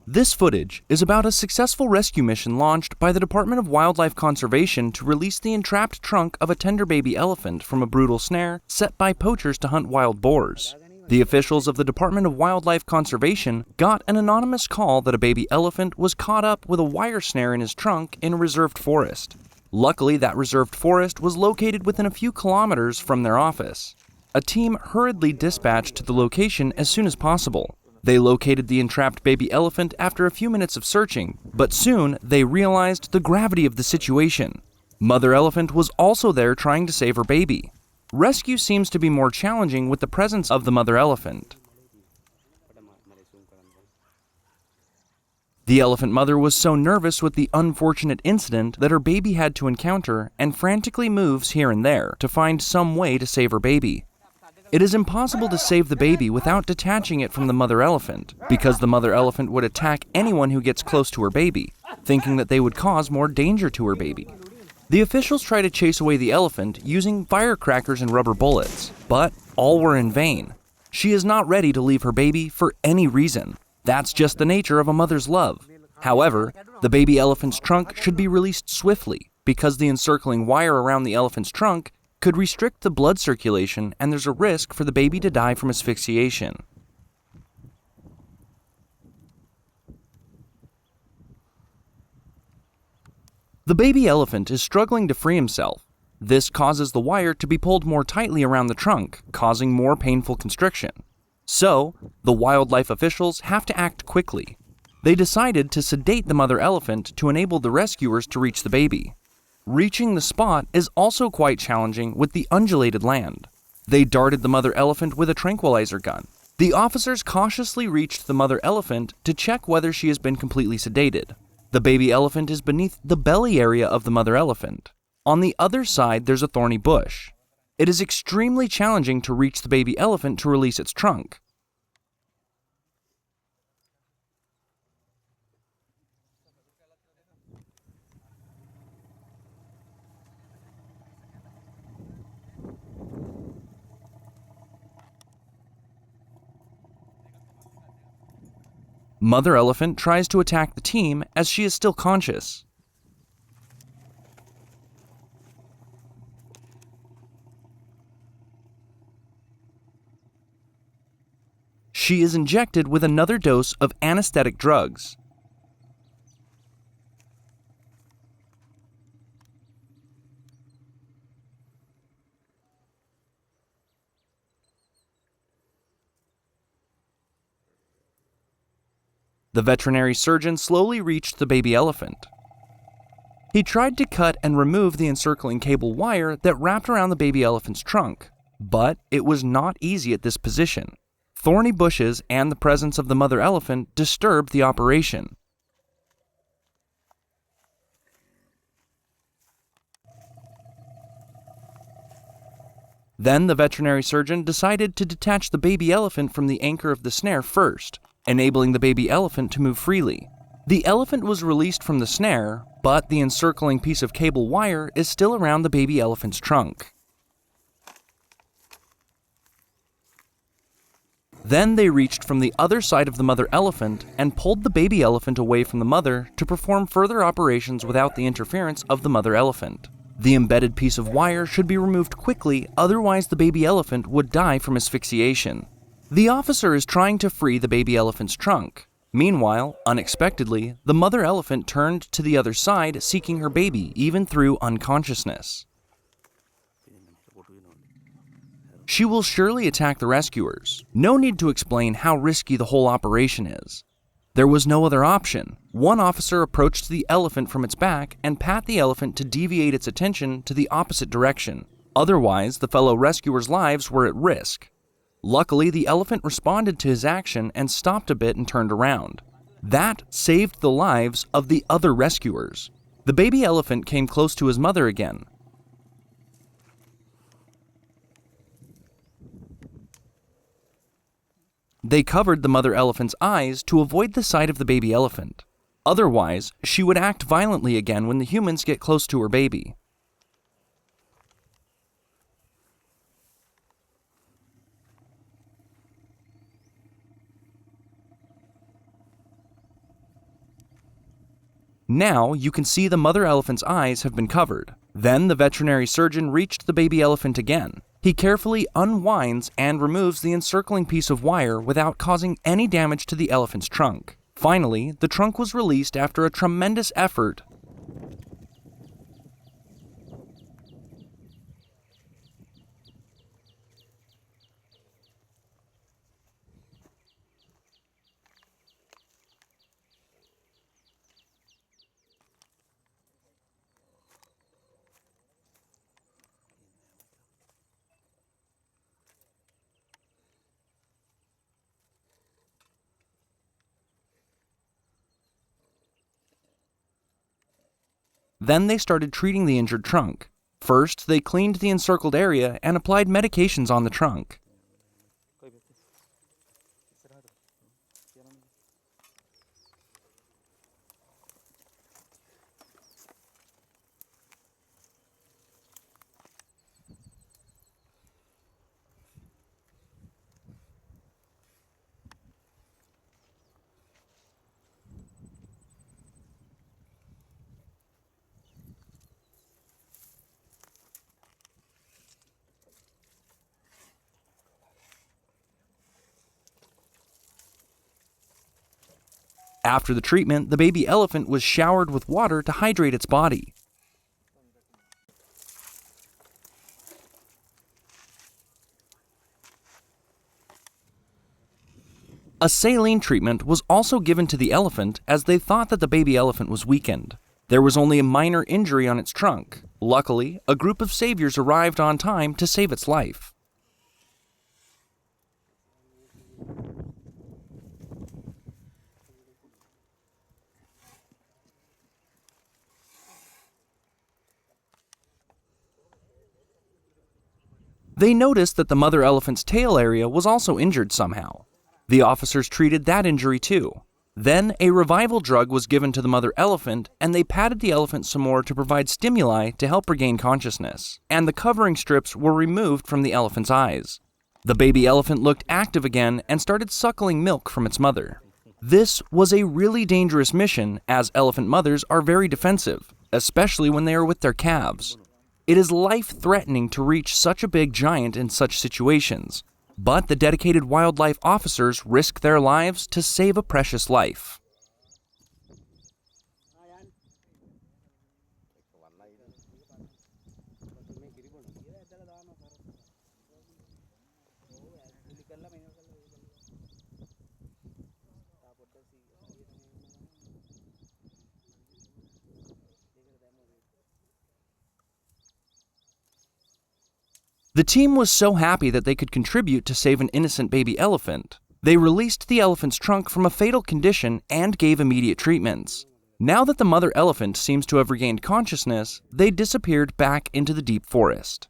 This footage is about a successful rescue mission launched by the Department of Wildlife Conservation to release the entrapped trunk of a tender baby elephant from a brutal snare set by poachers to hunt wild boars. The officials of the Department of Wildlife Conservation got an anonymous call that a baby elephant was caught up with a wire snare in his trunk in a reserved forest. Luckily, that reserved forest was located within a few kilometers from their office. A team hurriedly dispatched to the location as soon as possible. They located the entrapped baby elephant after a few minutes of searching, but soon they realized the gravity of the situation. Mother elephant was also there trying to save her baby. Rescue seems to be more challenging with the presence of the mother elephant. The elephant mother was so nervous with the unfortunate incident that her baby had to encounter and frantically moves here and there to find some way to save her baby. It is impossible to save the baby without detaching it from the mother elephant, because the mother elephant would attack anyone who gets close to her baby, thinking that they would cause more danger to her baby. The officials try to chase away the elephant using firecrackers and rubber bullets, but all were in vain. She is not ready to leave her baby for any reason. That's just the nature of a mother's love. However, the baby elephant's trunk should be released swiftly, because the encircling wire around the elephant's trunk could restrict the blood circulation, and there's a risk for the baby to die from asphyxiation. The baby elephant is struggling to free himself. This causes the wire to be pulled more tightly around the trunk, causing more painful constriction. So, the wildlife officials have to act quickly. They decided to sedate the mother elephant to enable the rescuers to reach the baby. Reaching the spot is also quite challenging with the undulated land. They darted the mother elephant with a tranquilizer gun. The officers cautiously reached the mother elephant to check whether she has been completely sedated. The baby elephant is beneath the belly area of the mother elephant. On the other side, there's a thorny bush. It is extremely challenging to reach the baby elephant to release its trunk. Mother elephant tries to attack the team as she is still conscious. She is injected with another dose of anesthetic drugs. The veterinary surgeon slowly reached the baby elephant. He tried to cut and remove the encircling cable wire that wrapped around the baby elephant's trunk, but it was not easy at this position. Thorny bushes and the presence of the mother elephant disturbed the operation. Then the veterinary surgeon decided to detach the baby elephant from the anchor of the snare first, enabling the baby elephant to move freely. The elephant was released from the snare, but the encircling piece of cable wire is still around the baby elephant's trunk. Then they reached from the other side of the mother elephant and pulled the baby elephant away from the mother to perform further operations without the interference of the mother elephant. The embedded piece of wire should be removed quickly, otherwise the baby elephant would die from asphyxiation. The officer is trying to free the baby elephant's trunk. Meanwhile, unexpectedly, the mother elephant turned to the other side, seeking her baby even through unconsciousness. She will surely attack the rescuers. No need to explain how risky the whole operation is. There was no other option. One officer approached the elephant from its back and pat the elephant to deviate its attention to the opposite direction. Otherwise, the fellow rescuers' lives were at risk. Luckily, the elephant responded to his action and stopped a bit and turned around. That saved the lives of the other rescuers. The baby elephant came close to his mother again. They covered the mother elephant's eyes to avoid the sight of the baby elephant. Otherwise, she would act violently again when the humans get close to her baby. Now you can see the mother elephant's eyes have been covered. Then the veterinary surgeon reached the baby elephant again. He carefully unwinds and removes the encircling piece of wire without causing any damage to the elephant's trunk. Finally, the trunk was released after a tremendous effort. Then they started treating the injured trunk. First, they cleaned the encircled area and applied medications on the trunk. After the treatment, the baby elephant was showered with water to hydrate its body. A saline treatment was also given to the elephant as they thought that the baby elephant was weakened. There was only a minor injury on its trunk. Luckily, a group of saviors arrived on time to save its life. They noticed that the mother elephant's tail area was also injured somehow. The officers treated that injury too. Then a revival drug was given to the mother elephant, and they patted the elephant some more to provide stimuli to help regain consciousness, and the covering strips were removed from the elephant's eyes. The baby elephant looked active again and started suckling milk from its mother. This was a really dangerous mission, as elephant mothers are very defensive, especially when they are with their calves. It is life-threatening to reach such a big giant in such situations, but the dedicated wildlife officers risk their lives to save a precious life. The team was so happy that they could contribute to save an innocent baby elephant. They released the elephant's trunk from a fatal condition and gave immediate treatments. Now that the mother elephant seems to have regained consciousness, they disappeared back into the deep forest.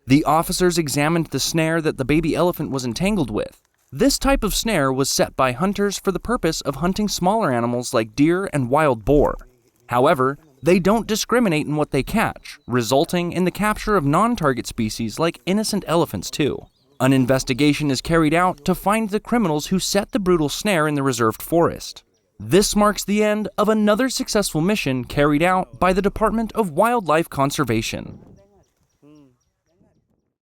The officers examined the snare that the baby elephant was entangled with. This type of snare was set by hunters for the purpose of hunting smaller animals like deer and wild boar. However, they don't discriminate in what they catch, resulting in the capture of non-target species like innocent elephants too. An investigation is carried out to find the criminals who set the brutal snare in the reserved forest. This marks the end of another successful mission carried out by the Department of Wildlife Conservation.